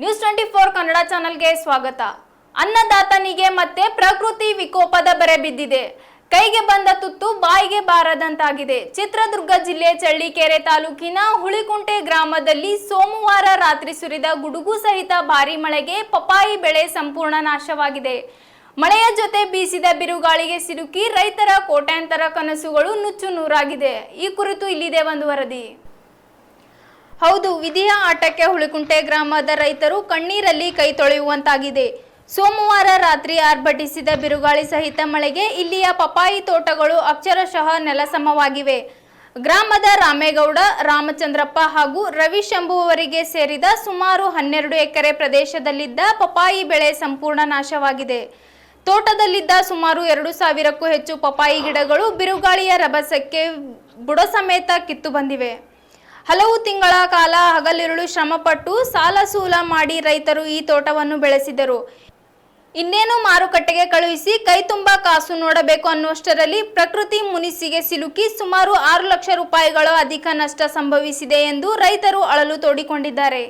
News 24 Kannada ಚಾನೆಲ್ಗೆ ಸ್ವಾಗತ. ಅನ್ನದಾತನಿಗೆ ಮತ್ತೆ ಪ್ರಕೃತಿ ವಿಕೋಪದ ಬರೆ ಬಿದ್ದಿದೆ. ಕೈಗೆ ಬಂದ ತುತ್ತು ಬಾಯಿಗೆ ಬಾರದಂತಾಗಿದೆ. ಚಿತ್ರದುರ್ಗ ಜಿಲ್ಲೆ ಚಳ್ಳಕೆರೆ ತಾಲೂಕಿನ ಹುಳಿಕುಂಟೆ ಗ್ರಾಮದಲ್ಲಿ ಸೋಮವಾರ ರಾತ್ರಿ ಸುರಿದ ಗುಡುಗು ಸಹಿತ ಭಾರೀ ಮಳೆಗೆ ಪಪಾಯಿ ಬೆಳೆ ಸಂಪೂರ್ಣ ನಾಶವಾಗಿದೆ. ಮಳೆಯ ಜೊತೆ ಬೀಸಿದ ಬಿರುಗಾಳಿಗೆ ಸಿಲುಕಿ ರೈತರ ಕೋಟ್ಯಾಂತರ ಕನಸುಗಳು ನುಚ್ಚು ನೂರಾಗಿದೆ. ಈ ಕುರಿತು ಇಲ್ಲಿದೆ ಒಂದು ವರದಿ. ಹೌದು, ವಿಧಿಯ ಆಟಕ್ಕೆ ಹುಳಿಕುಂಟೆ ಗ್ರಾಮದ ರೈತರು ಕಣ್ಣೀರಲ್ಲಿ ಕೈ ತೊಳೆಯುವಂತಾಗಿದೆ. ಸೋಮವಾರ ರಾತ್ರಿ ಆರ್ಭಟಿಸಿದ ಬಿರುಗಾಳಿ ಸಹಿತ ಮಳೆಗೆ ಇಲ್ಲಿಯ ಪಪಾಯಿ ತೋಟಗಳು ಅಕ್ಷರಶಃ ನೆಲಸಮವಾಗಿವೆ. ಗ್ರಾಮದ ರಾಮೇಗೌಡ, ರಾಮಚಂದ್ರಪ್ಪ ಹಾಗೂ ರವೀಶ್ ಎಂಬುವವರಿಗೆ ಸೇರಿದ ಸುಮಾರು 12 ಎಕರೆ ಪ್ರದೇಶದಲ್ಲಿದ್ದ ಪಪಾಯಿ ಬೆಳೆ ಸಂಪೂರ್ಣ ನಾಶವಾಗಿದೆ. ತೋಟದಲ್ಲಿದ್ದ ಸುಮಾರು 2000ಕ್ಕೂ ಹೆಚ್ಚು ಪಪಾಯಿ ಗಿಡಗಳು ಬಿರುಗಾಳಿಯ ರಭಸಕ್ಕೆ ಬುಡ ಸಮೇತ ಕಿತ್ತು ಬಂದಿವೆ. ಹಲವು ತಿಂಗಳ ಕಾಲ ಹಗಲಿರುಳು ಶ್ರಮಪಟ್ಟು ಸಾಲ ಸೂಲ ಮಾಡಿ ರೈತರು ಈ ತೋಟವನ್ನು ಬೆಳೆಸಿದರು. ಇನ್ನೇನು ಮಾರುಕಟ್ಟೆಗೆ ಕಳುಹಿಸಿ ಕೈ ತುಂಬ ಕಾಸು ನೋಡಬೇಕು ಅನ್ನುವಷ್ಟರಲ್ಲಿ ಪ್ರಕೃತಿ ಮುನಿಸಿಗೆ ಸಿಲುಕಿ ಸುಮಾರು 6 ಲಕ್ಷ ರೂಪಾಯಿಗಳ ಅಧಿಕ ನಷ್ಟ ಸಂಭವಿಸಿದೆ ಎಂದು ರೈತರು ಅಳಲು ತೋಡಿಕೊಂಡಿದ್ದಾರೆ.